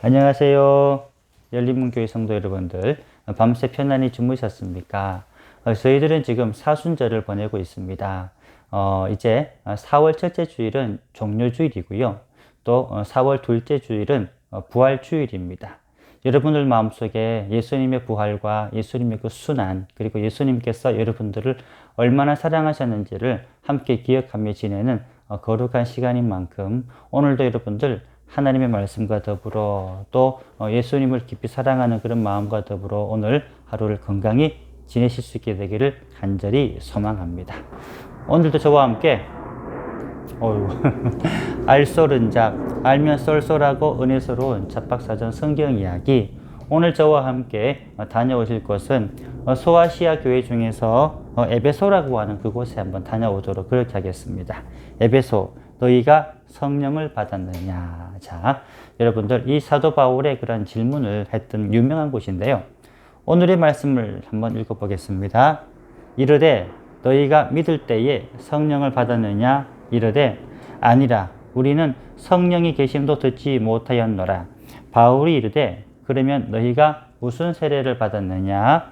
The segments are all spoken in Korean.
안녕하세요. 열린문교회 성도 여러분들, 밤새 편안히 주무셨습니까? 저희들은 지금 사순절을 보내고 있습니다. 이제 4월 첫째 주일은 종료주일이고요. 또 4월 둘째 주일은 부활주일입니다. 여러분들 마음속에 예수님의 부활과 예수님의 그 순환, 그리고 예수님께서 여러분들을 얼마나 사랑하셨는지를 함께 기억하며 지내는 거룩한 시간인 만큼 오늘도 여러분들 하나님의 말씀과 더불어 또 예수님을 깊이 사랑하는 그런 마음과 더불어 오늘 하루를 건강히 지내실 수 있게 되기를 간절히 소망합니다. 오늘도 저와 함께 알쏘른잡, 알면 쏠쏠하고 은혜스러운 잡박사전 성경 이야기. 오늘 저와 함께 다녀오실 곳은 소아시아 교회 중에서 에베소라고 하는 그곳에 한번 다녀오도록 그렇게 하겠습니다. 에베소, 너희가 성령을 받았느냐. 자, 여러분들 이 사도 바울의 그런 질문을 했던 유명한 곳인데요. 오늘의 말씀을 한번 읽어보겠습니다. 이르되 너희가 믿을 때에 성령을 받았느냐. 이르되 아니라 우리는 성령이 계심도 듣지 못하였노라. 바울이 이르되 그러면 너희가 무슨 세례를 받았느냐.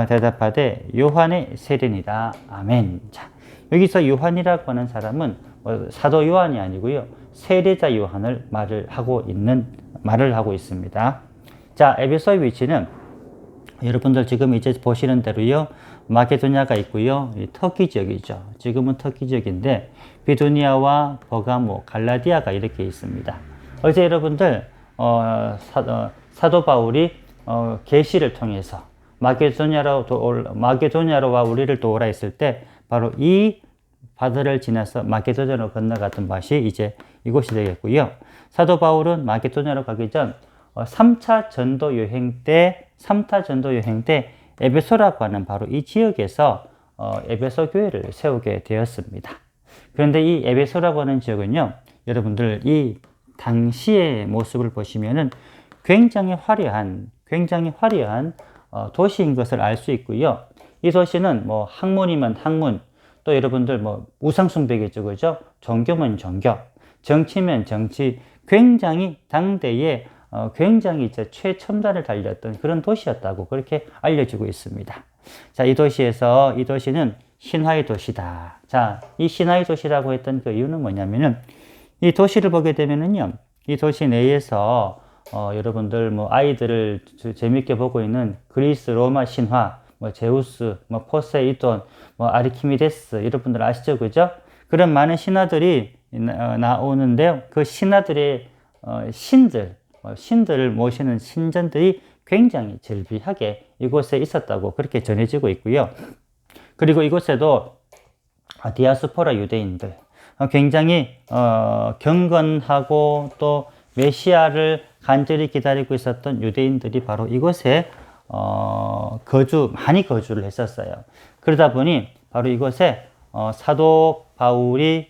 대답하되 요한의 세례니라. 아멘. 자, 여기서 요한이라고 하는 사람은 사도 요한이 아니고요, 세례자 요한을 말을 하고 있습니다. 자, 에베소의 위치는 여러분들 지금 이제 보시는 대로요, 마게도냐가 있고요, 터키 지역이죠. 지금은 터키 지역인데 비두니아와 버가모, 갈라디아가 이렇게 있습니다. 어제 여러분들 사도 바울이 계시를 통해서 마게도냐로와 우리를 도우라 했을 때 바로 이 바다를 지나서 마게도냐로 건너갔던 곳이 이제 이곳이 되겠고요. 사도 바울은 마게도냐로 가기 전 3차 전도 여행 때 에베소라고 하는 바로 이 지역에서 에베소 교회를 세우게 되었습니다. 그런데 이 에베소라고 하는 지역은요, 여러분들 이 당시의 모습을 보시면은 굉장히 화려한 도시인 것을 알 수 있고요. 이 도시는 뭐 학문이면 학문, 또 여러분들 뭐 우상숭배겠죠, 그죠? 종교면 종교, 정치면 정치, 굉장히 당대에 굉장히 이제 최첨단을 달렸던 그런 도시였다고 그렇게 알려지고 있습니다. 자, 이 도시는 신화의 도시다. 자, 이 신화의 도시라고 했던 그 이유는 뭐냐면은 이 도시를 보게 되면은요, 이 도시 내에서 여러분들 뭐 아이들을 재밌게 보고 있는 그리스 로마 신화, 뭐 제우스, 뭐 포세이돈, 뭐 아르키미데스, 여러분들 아시죠, 그죠? 그런 많은 신화들이 나오는데요. 그 신화들의 신들을 모시는 신전들이 굉장히 즐비하게 이곳에 있었다고 그렇게 전해지고 있고요. 그리고 이곳에도 디아스포라 유대인들, 굉장히 경건하고 또 메시아를 간절히 기다리고 있었던 유대인들이 바로 이곳에 많이 거주를 했었어요. 그러다 보니 바로 이곳에 사도 바울이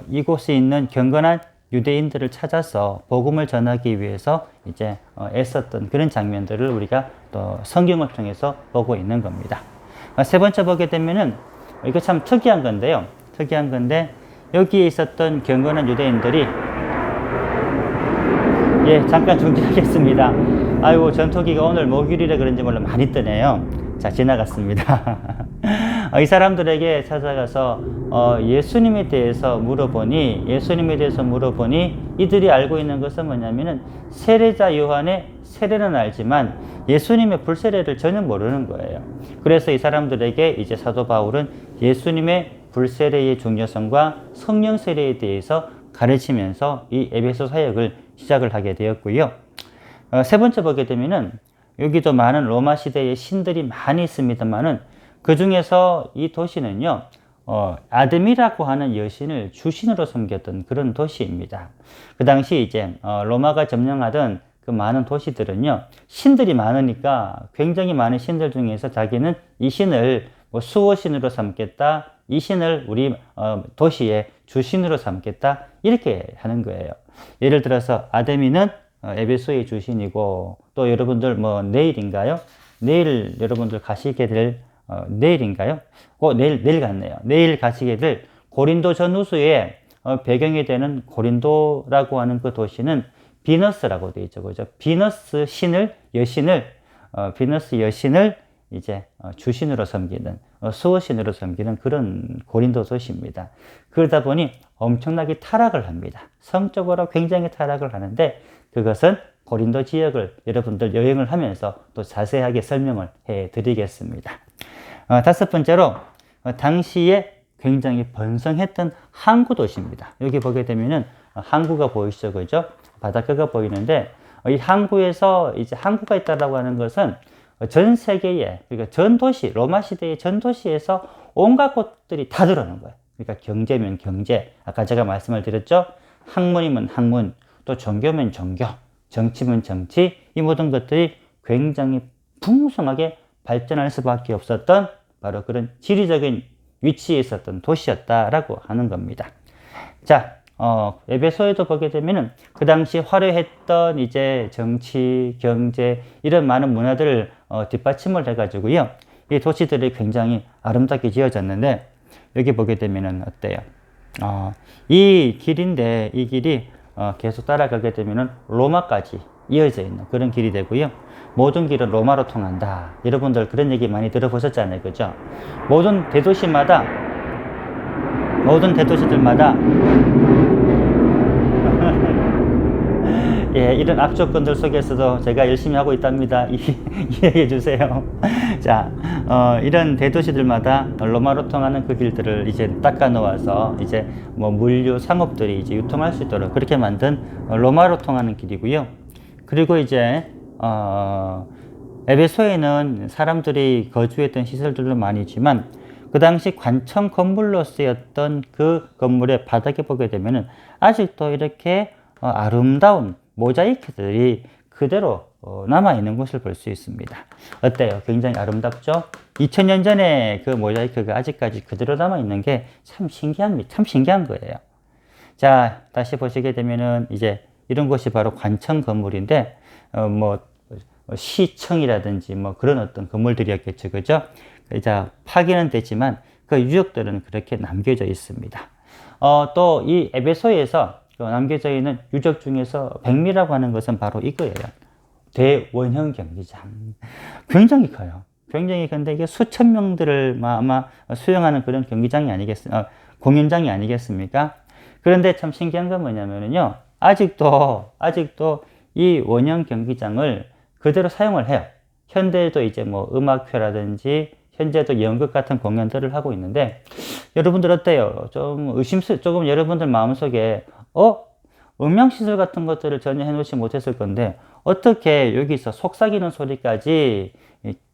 이곳에 있는 경건한 유대인들을 찾아서 복음을 전하기 위해서 이제 애썼던 그런 장면들을 우리가 또 성경을 통해서 보고 있는 겁니다. 세 번째 보게 되면은 이거 참 특이한 건데 여기에 있었던 경건한 유대인들이 잠깐 중지하겠습니다. 아이고, 전투기가 오늘 목요일이라 그런지 몰라 많이 뜨네요. 자, 지나갔습니다. 이 사람들에게 찾아가서 예수님에 대해서 물어보니 이들이 알고 있는 것은 뭐냐면은 세례자 요한의 세례는 알지만 예수님의 불세례를 전혀 모르는 거예요. 그래서 이 사람들에게 이제 사도 바울은 예수님의 불세례의 중요성과 성령 세례에 대해서 가르치면서 이 에베소 사역을 시작을 하게 되었고요. 세 번째 보게 되면은 여기도 많은 로마 시대의 신들이 많이 있습니다만은 그 중에서 이 도시는요, 아데미라고 하는 여신을 주신으로 섬겼던 그런 도시입니다. 그 당시 이제 로마가 점령하던 그 많은 도시들은요, 신들이 많으니까 굉장히 많은 신들 중에서 자기는 이 신을 뭐 수호신으로 삼겠다, 이 신을 우리 도시의 주신으로 삼겠다, 이렇게 하는 거예요. 예를 들어서 아데미는 에베소의 주신이고, 또 여러분들 뭐 내일 여러분들 가시게 될 내일인가요? 내일 같네요. 내일 가시게 될 고린도 전후서의 배경이 되는 고린도라고 하는 그 도시는 비너스라고 되어 있죠. 그죠? 비너스 신을, 여신을, 비너스 여신을 이제 주신으로 섬기는, 수호신으로 섬기는 그런 고린도 도시입니다. 그러다 보니 엄청나게 타락을 합니다. 성적으로 굉장히 타락을 하는데, 그것은 고린도 지역을 여러분들 여행을 하면서 또 자세하게 설명을 해 드리겠습니다. 다섯 번째로, 당시에 굉장히 번성했던 항구 도시입니다. 여기 보게 되면은 항구가 보이시죠? 그죠? 바닷가가 보이는데, 이 항구에서 이제 항구가 있다라고 하는 것은 전 세계에, 그러니까 전 도시, 로마 시대의 전 도시에서 온갖 곳들이 다 들어오는 거예요. 그러니까 경제면 경제, 아까 제가 말씀을 드렸죠? 학문이면 학문, 또 종교면 종교, 정치면 정치, 이 모든 것들이 굉장히 풍성하게 발전할 수밖에 없었던 바로 그런 지리적인 위치에 있었던 도시였다라고 하는 겁니다. 자, 에베소에도 보게 되면은 그 당시 화려했던 이제 정치, 경제, 이런 많은 문화들을 뒷받침을 해가지고요. 이 도시들이 굉장히 아름답게 지어졌는데, 여기 보게 되면은 어때요? 이 길인데, 이 길이 계속 따라가게 되면은 로마까지 이어져 있는 그런 길이 되고요. 모든 길은 로마로 통한다. 여러분들 그런 얘기 많이 들어보셨잖아요. 그죠? 모든 대도시들마다 예, 이런 악조건들 속에서도 제가 열심히 하고 있답니다. 이해해 주세요. 자, 이런 대도시들마다 로마로 통하는 그 길들을 이제 닦아 놓아서 이제 뭐 물류 상업들이 이제 유통할 수 있도록 그렇게 만든 로마로 통하는 길이고요. 그리고 이제 에베소에는 사람들이 거주했던 시설들도 많이 있지만, 그 당시 관청 건물로 쓰였던 그 건물의 바닥에 보게 되면은 아직도 이렇게 아름다운 모자이크들이 그대로 남아있는 것을 볼 수 있습니다. 어때요? 굉장히 아름답죠? 2000년 전에 그 모자이크가 아직까지 그대로 남아있는 게 참 신기합니다. 참 신기한 거예요. 자, 다시 보시게 되면은 이제 이런 곳이 바로 관청 건물인데, 뭐 시청이라든지 뭐 그런 어떤 건물들이었겠죠. 그죠? 자, 파괴는 됐지만 그 유적들은 그렇게 남겨져 있습니다. 또 이 에베소에서 남겨져 있는 유적 중에서 백미라고 하는 것은 바로 이거예요. 대원형 경기장. 굉장히 커요. 굉장히 큰데 이게 수천 명들을 아마 수용하는 그런 경기장이 공연장이 아니겠습니까? 그런데 참 신기한 건 뭐냐면요. 아직도 이 원형 경기장을 그대로 사용을 해요. 현대에도 이제 뭐 음악회라든지 현재도 연극 같은 공연들을 하고 있는데, 여러분들 어때요? 조금 여러분들 마음속에 음향시설 같은 것들을 전혀 해놓지 못했을 건데, 어떻게 여기서 속삭이는 소리까지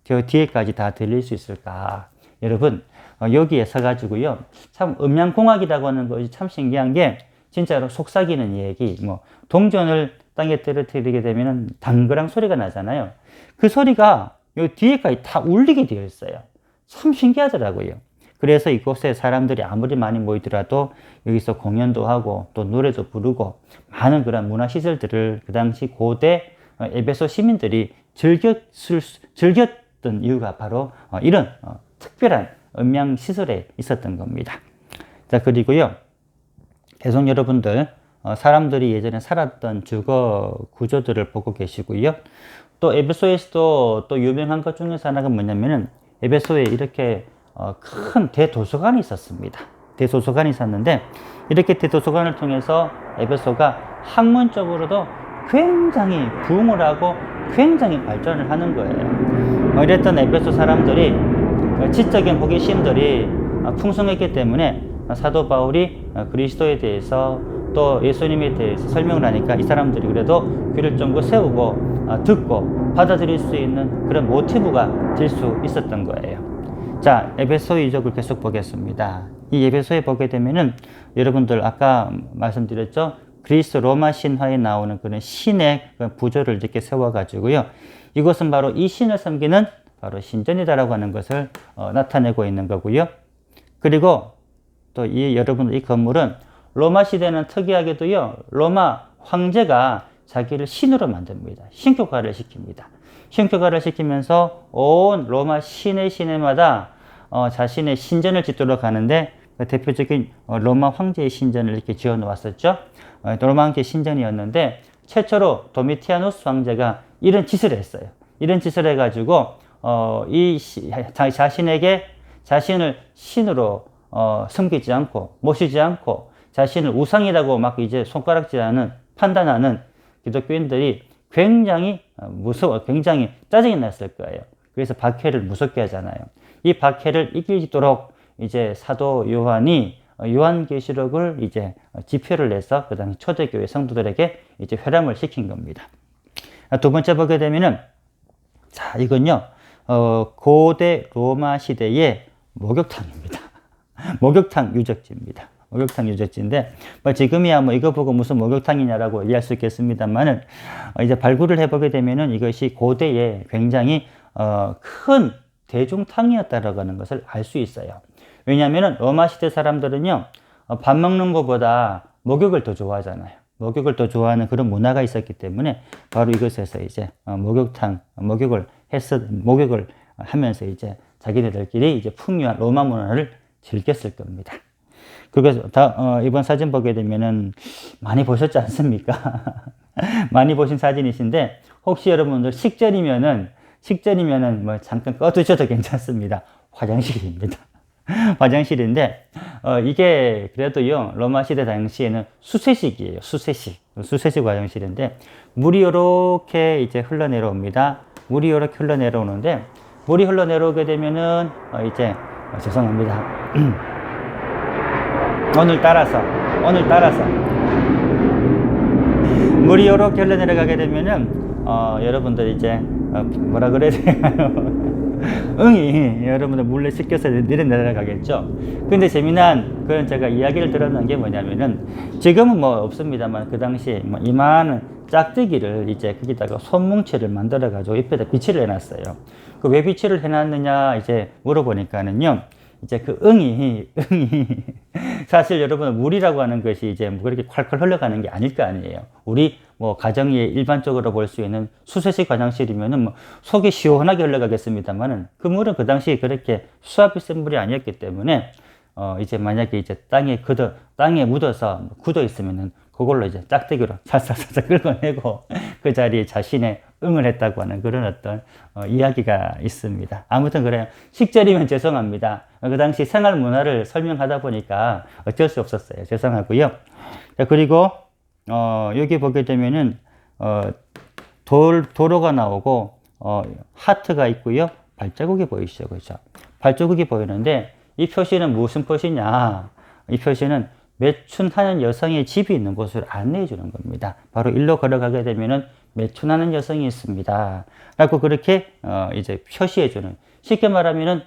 저 뒤에까지 다 들릴 수 있을까? 여러분, 여기에 서가지고요. 참 음향공학이라고 하는 것이 참 신기한 게, 진짜로 속삭이는 얘기, 뭐 동전을 땅에 떨어뜨리게 되면 당그랑 소리가 나잖아요. 그 소리가 요 뒤에까지 다 울리게 되어 있어요. 참 신기하더라고요. 그래서 이곳에 사람들이 아무리 많이 모이더라도 여기서 공연도 하고 또 노래도 부르고 많은 그런 문화시설들을 그 당시 고대 에베소 시민들이 즐겼던 이유가 바로 이런 특별한 음향시설에 있었던 겁니다. 자, 그리고요. 계속 여러분들 사람들이 예전에 살았던 주거 구조들을 보고 계시고요. 또 에베소에서도 또 유명한 것 중에서 하나가 뭐냐면은, 에베소에 이렇게 큰 대도서관이 있었습니다. 대도서관이 있었는데, 이렇게 대도서관을 통해서 에베소가 학문적으로도 굉장히 부흥을 하고 굉장히 발전을 하는 거예요. 이랬던 에베소 사람들이 지적인 호기심들이 풍성했기 때문에 사도 바울이 그리스도에 대해서 또 예수님에 대해서 설명을 하니까 이 사람들이 그래도 귀를 쫑긋 세우고 듣고 받아들일 수 있는 그런 모티브가 될 수 있었던 거예요. 자, 에베소 이적을 계속 보겠습니다. 이 에베소에 보게 되면은 여러분들 아까 말씀드렸죠? 그리스 로마 신화에 나오는 그런 신의 부조를 이렇게 세워가지고요. 이것은 바로 이 신을 섬기는 바로 신전이다라고 하는 것을 나타내고 있는 거고요. 그리고 또 여러분들 이 건물은 로마 시대는 특이하게도요, 로마 황제가 자기를 신으로 만듭니다. 신교가를 시킵니다. 신교가를 시키면서 온 로마 시내마다 자신의 신전을 짓도록 하는데, 그 대표적인 로마 황제의 신전을 이렇게 지어 놓았었죠. 로마 황제의 신전이었는데, 최초로 도미티아누스 황제가 이런 짓을 했어요. 이런 짓을 해가지고 자신에게 자신을 신으로 섬기지 않고 모시지 않고 자신을 우상이라고 막 이제 손가락질하는 판단하는 기독교인들이 굉장히 굉장히 짜증이 났을 거예요. 그래서 박해를 무섭게 하잖아요. 이 박해를 이기도록 이제 사도 요한이 요한계시록을 이제 지표를 내서 그 당시 초대교회 성도들에게 이제 회람을 시킨 겁니다. 두 번째 보게 되면은, 자, 이건요, 고대 로마 시대의 목욕탕입니다. 목욕탕 유적지입니다. 목욕탕 유적지인데, 뭐 지금이야 뭐 이거 보고 무슨 목욕탕이냐라고 이해할 수 있겠습니다만은, 이제 발굴을 해보게 되면은 이것이 고대에 굉장히 큰 대중탕이었다라고 하는 것을 알 수 있어요. 왜냐하면 로마 시대 사람들은요, 밥 먹는 것보다 목욕을 더 좋아하잖아요. 목욕을 더 좋아하는 그런 문화가 있었기 때문에 바로 이것에서 이제 목욕을 하면서 이제 자기네들끼리 이제 풍요한 로마 문화를 즐겼을 겁니다. 그리고 이번 사진 보게 되면은 많이 보셨지 않습니까? 많이 보신 사진이신데, 혹시 여러분들 식전이면은 뭐 잠깐 꺼두셔도 괜찮습니다. 화장실입니다. 화장실인데, 이게 그래도요, 로마 시대 당시에는 수세식이에요. 수세식 화장실인데, 물이 이렇게 이제 흘러내려옵니다. 물이 이렇게 흘러내려오는데, 물이 흘러내려오게 되면은, 죄송합니다. 오늘 따라서. 물이 이렇게 흘러내려가게 되면은, 여러분들 이제, 뭐라 그래야 되나요? 응이 여러분들 물에 씻겨서 내려가겠죠. 근데 재미난 그런 제가 이야기를 들었는 게 뭐냐면은, 지금은 뭐 없습니다만 그 당시에 뭐 이만한 짝대기를 이제 거기다가 손뭉치를 만들어 가지고 옆에다 비치를 해놨어요. 그 왜 비치를 해놨느냐 이제 물어보니까는요, 이제 그 응이 사실 여러분 물이라고 하는 것이 이제 뭐 그렇게 콸콸 흘러가는 게 아닐 거 아니에요. 우리 뭐 가정에 일반적으로 볼 수 있는 수세식 화장실이면은 뭐 속이 시원하게 흘러가겠습니다만은, 그 물은 그 당시에 그렇게 수압이 센 물이 아니었기 때문에 이제 만약에 이제 땅에 묻어서 굳어 있으면은 그걸로 이제 짝대기로 살살살살 긁어내고 그 자리에 자신의 응을 했다고 하는 그런 어떤 이야기가 있습니다. 아무튼 그래요. 식전이면 죄송합니다. 그 당시 생활 문화를 설명하다 보니까 어쩔 수 없었어요. 죄송하고요. 자, 그리고 여기 보게 되면은 도로가 나오고 하트가 있고요. 발자국이 보이시죠, 그렇죠? 발자국이 보이는데 이 표시는 무슨 표시냐? 이 표시는 매춘하는 여성의 집이 있는 곳을 안내해 주는 겁니다. 바로 일로 걸어가게 되면은 매춘하는 여성이 있습니다. 라고 그렇게 이제 표시해 주는, 쉽게 말하면은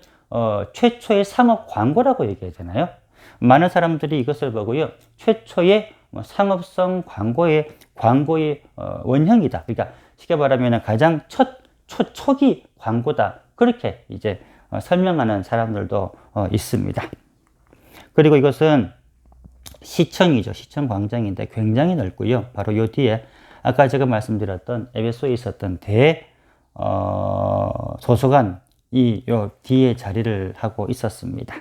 최초의 상업 광고라고 얘기하잖아요. 많은 사람들이 이것을 보고요, 최초의 상업성 광고의 원형이다. 그러니까 쉽게 말하면은 가장 초기 광고다. 그렇게 이제 설명하는 사람들도 있습니다. 그리고 이것은 시청이죠. 시청 광장인데 굉장히 넓고요. 바로 요 뒤에 아까 제가 말씀드렸던 에베소에 있었던 도서관 요 뒤에 자리를 하고 있었습니다.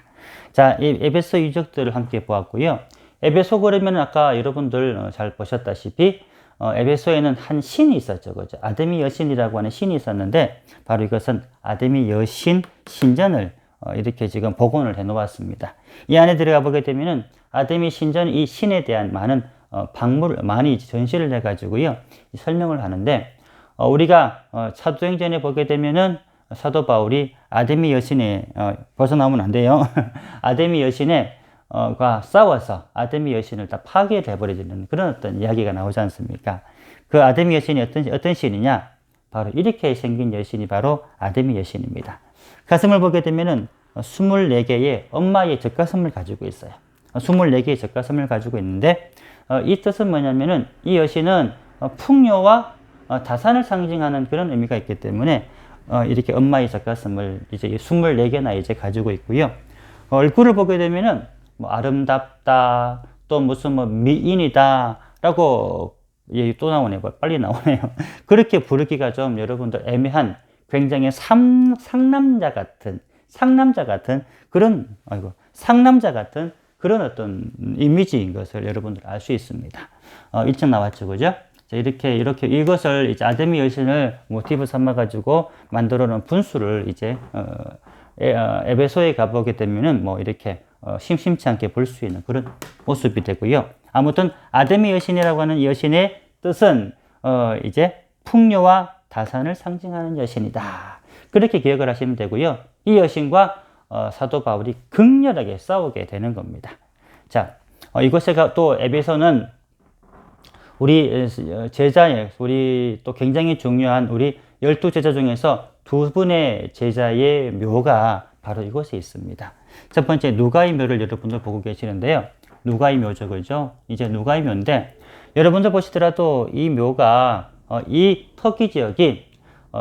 자, 이 에베소 유적들을 함께 보았고요. 에베소 그러면 아까 여러분들 잘 보셨다시피 에베소에는 한 신이 있었죠. 그죠? 아데미 여신이라고 하는 신이 있었는데, 바로 이것은 아데미 여신 신전을 이렇게 지금 복원을 해 놓았습니다. 이 안에 들어가 보게 되면은 아데미 신전, 이 신에 대한 많은 많이 전시를 해 가지고요 설명을 하는데, 우리가 사도행전에 보게 되면은 사도 바울이 아데미 여신에 벌써 나오면 안 돼요. 아데미 여신에 과 싸워서 아데미 여신을 다 파괴를 해버리는 그런 어떤 이야기가 나오지 않습니까? 그 아데미 여신이 어떤 신이냐? 바로 이렇게 생긴 여신이 바로 아데미 여신입니다. 가슴을 보게 되면은 24개의 엄마의 젖가슴을 가지고 있어요. 24개의 젖가슴을 가지고 있는데, 이 뜻은 뭐냐면은 이 여신은 풍요와 다산을 상징하는 그런 의미가 있기 때문에 이렇게 엄마의 젖가슴을 이제 24개나 이제 가지고 있고요. 얼굴을 보게 되면은 뭐 아름답다, 또 무슨 뭐 미인이다 라고 또 나오네요. 빨리 나오네요. 그렇게 부르기가 좀 여러분들 애매한, 굉장히 상남자 같은 그런 어떤 이미지인 것을 여러분들 알 수 있습니다. 1층 나왔죠, 그죠? 이렇게 이것을 이제 아데미 여신을 모티브 삼아 가지고 만들어 놓은 분수를 이제 에베소에 가보게 되면은 뭐 이렇게 심심치 않게 볼 수 있는 그런 모습이 되고요. 아무튼 아데미 여신이라고 하는 여신의 뜻은 이제 풍요와 다산을 상징하는 여신이다. 그렇게 기억을 하시면 되고요. 이 여신과 사도 바울이 극렬하게 싸우게 되는 겁니다. 자, 이곳에 또 에베소는 우리 제자의, 우리 또 굉장히 중요한 우리 12제자 중에서 두 분의 제자의 묘가 바로 이곳에 있습니다. 첫 번째 누가의 묘를 여러분들 보고 계시는데요. 누가의 묘죠, 그죠? 이제 누가의 묘인데 여러분들 보시더라도 이 묘가 이 터키 지역이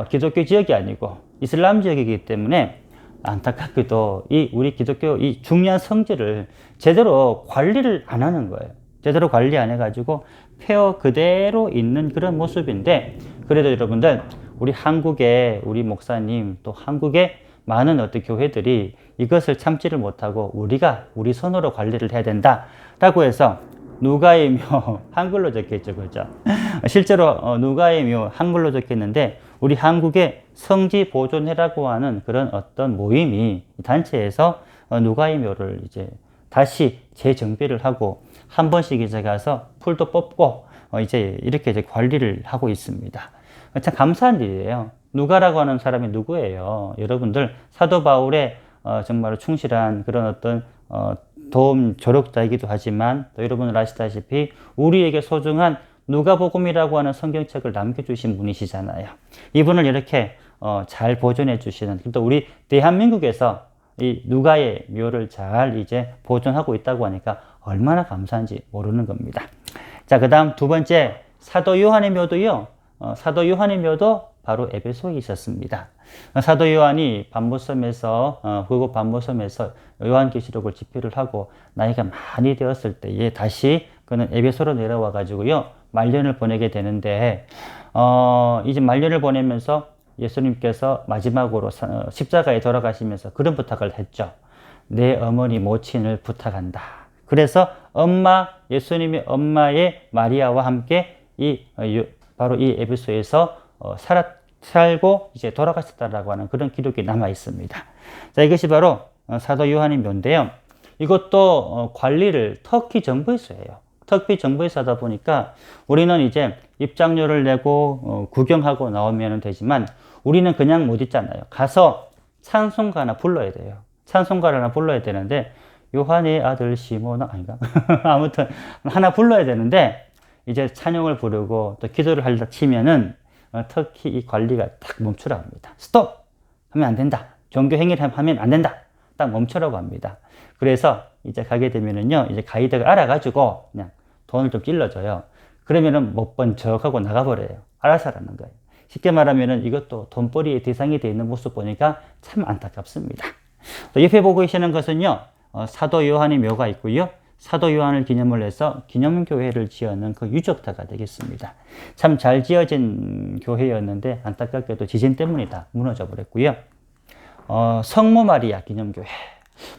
기독교 지역이 아니고 이슬람 지역이기 때문에 안타깝게도 우리 기독교 이 중요한 성지를 제대로 관리를 안 하는 거예요. 제대로 관리 안 해가지고 폐허 그대로 있는 그런 모습인데, 그래도 여러분들 우리 한국의 우리 목사님 또 한국의 많은 어떤 교회들이 이것을 참지를 못하고 우리 손으로 관리를 해야 된다라고 해서 누가의 묘 한글로 적혀있죠, 그죠? 실제로 누가의 묘 한글로 적혀있는데 우리 한국의 성지 보존회라고 하는 그런 어떤 모임이 단체에서 누가의 묘를 이제 다시 재정비를 하고 한 번씩 이제 가서 풀도 뽑고 이제 이렇게 이제 관리를 하고 있습니다. 참 감사한 일이에요. 누가라고 하는 사람이 누구예요? 여러분들 사도 바울의 정말 충실한 그런 어떤 도움 조력자이기도 하지만 또 여러분들 아시다시피 우리에게 소중한 누가복음이라고 하는 성경책을 남겨주신 분이시잖아요. 이분을 이렇게 잘 보존해 주시는, 또 우리 대한민국에서 이 누가의 묘를 잘 이제 보존하고 있다고 하니까 얼마나 감사한지 모르는 겁니다. 자, 그 다음 두 번째 사도 요한의 묘도요. 사도 요한의 묘도 바로 에베소에 있었습니다. 사도 요한이 반모섬에서 그곳 반모섬에서 요한계시록을 집필을 하고 나이가 많이 되었을 때에 다시 그는 에베소로 내려와 가지고요 말년을 보내게 되는데 이제 말년을 보내면서 예수님께서 마지막으로 십자가에 돌아가시면서 그런 부탁을 했죠. 내 어머니 모친을 부탁한다. 그래서 예수님의 엄마의 마리아와 함께 바로 이 에베소에서 살고 이제 돌아가셨다라고 하는 그런 기록이 남아 있습니다. 자, 이것이 바로 사도 요한의 묘인데요. 이것도 관리를 터키 정부에서 해요. 터키 정부에서 하다 보니까 우리는 이제 입장료를 내고 구경하고 나오면 되지만 우리는 그냥 못 있잖아요. 가서 찬송가 하나 불러야 돼요. 찬송가를 하나 불러야 되는데 요한의 아들 시몬아 아닌가? 아무튼 하나 불러야 되는데 이제 찬양을 부르고 또 기도를 하려다 치면은 터키 이 관리가 딱 멈추라고 합니다. 스톱! 하면 안 된다. 종교 행위를 하면 안 된다. 딱 멈추라고 합니다. 그래서 이제 가게 되면은요, 이제 가이드가 알아가지고 그냥 돈을 좀 찔러줘요. 그러면은 못 본 척하고 나가버려요. 알아서 하라는 거예요. 쉽게 말하면은 이것도 돈벌이의 대상이 되어 있는 모습 보니까 참 안타깝습니다. 또 옆에 보고 계시는 것은요, 사도 요한의 묘가 있고요. 사도 요한을 기념을 해서 기념교회를 지어놓은 그 유적타가 되겠습니다. 참 잘 지어진 교회였는데 안타깝게도 지진 때문에 다 무너져 버렸고요. 성모 마리아 기념교회.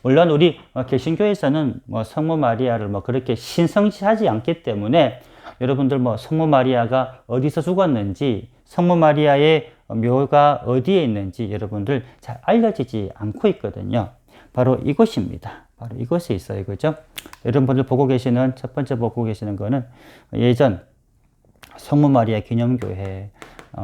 물론 우리 개신교에서는 성모 마리아를 그렇게 신성시하지 않기 때문에 여러분들 성모 마리아가 어디서 죽었는지, 성모 마리아의 묘가 어디에 있는지 여러분들 잘 알려지지 않고 있거든요. 바로 이곳입니다. 바로 이곳에 있어요. 그죠? 여러분들 첫 번째 보고 계시는 거는 예전 성모 마리아 기념교회,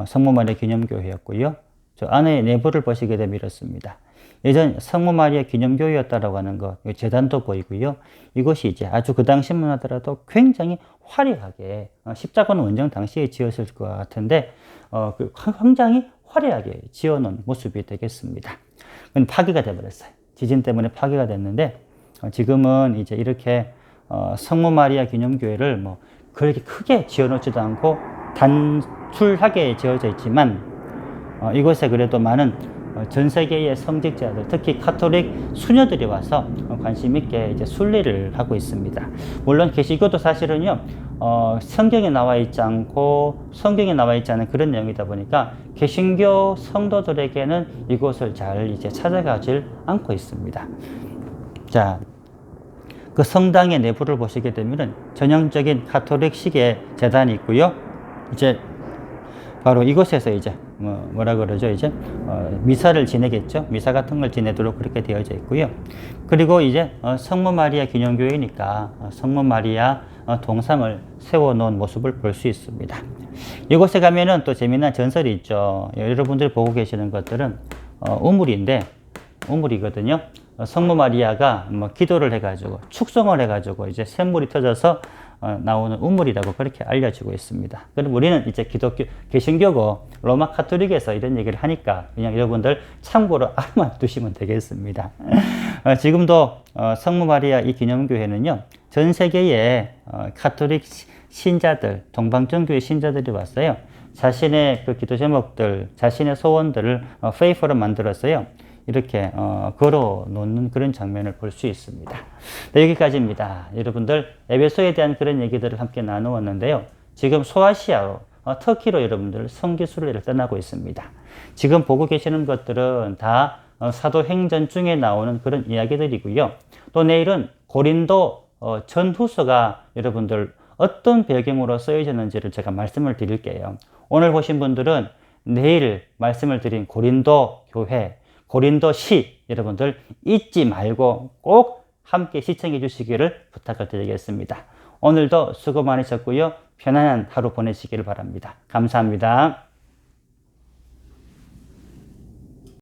성모 마리아 기념교회였고요. 저 안에 내부를 보시게 되면 이렇습니다. 예전 성모 마리아 기념교회였다라고 하는 거, 재단도 보이고요. 이것이 이제 아주 그 당시만 하더라도 굉장히 화려하게, 십자가는 원정 당시에 지었을 것 같은데, 굉장히 화려하게 지어놓은 모습이 되겠습니다. 파괴가 되어버렸어요. 지진 때문에 파괴가 됐는데, 지금은 이제 이렇게, 성모 마리아 기념교회를 그렇게 크게 지어놓지도 않고 단출하게 지어져 있지만, 이곳에 그래도 많은 전 세계의 성직자들, 특히 카톨릭 수녀들이 와서 관심 있게 이제 순례를 하고 있습니다. 물론 개신교도 사실은요, 성경에 나와 있지 않은 그런 내용이다 보니까 개신교 성도들에게는 이곳을 잘 이제 찾아가질 않고 있습니다. 자, 그 성당의 내부를 보시게 되면은 전형적인 카톨릭식의 제단이 있고요. 이제 바로 이곳에서 이제 뭐라 그러죠? 이제 미사를 지내겠죠. 미사 같은 걸 지내도록 그렇게 되어져 있고요. 그리고 이제 성모 마리아 기념교회니까 성모 마리아 동상을 세워놓은 모습을 볼 수 있습니다. 이곳에 가면은 또 재미난 전설이 있죠. 여러분들이 보고 계시는 것들은 우물이거든요. 성모 마리아가 뭐 기도를 해가지고 축성을 해가지고 이제 샘물이 터져서 나오는 우물이라고 그렇게 알려지고 있습니다. 그럼 우리는 이제 기독교, 개신교고 로마 카톨릭에서 이런 얘기를 하니까 그냥 여러분들 참고로 알아만 두시면 되겠습니다. 지금도 성모 마리아 이 기념교회는요, 전 세계의 카톨릭 신자들, 동방정교회 신자들이 왔어요. 자신의 그 기도 제목들, 자신의 소원들을 페이퍼로 만들었어요. 이렇게 걸어 놓는 그런 장면을 볼 수 있습니다. 네, 여기까지입니다. 여러분들 에베소에 대한 그런 얘기들을 함께 나누었는데요. 지금 소아시아로 터키로 여러분들 선교순례를 떠나고 있습니다. 지금 보고 계시는 것들은 다 사도행전 중에 나오는 그런 이야기들이고요. 또 내일은 고린도 전후서가 여러분들 어떤 배경으로 쓰여졌는지를 제가 말씀을 드릴게요. 오늘 보신 분들은 내일 말씀을 드린 고린도 교회, 고린도시 여러분들 잊지 말고 꼭 함께 시청해 주시기를 부탁을 드리겠습니다. 오늘도 수고 많으셨고요. 편안한 하루 보내시기를 바랍니다. 감사합니다.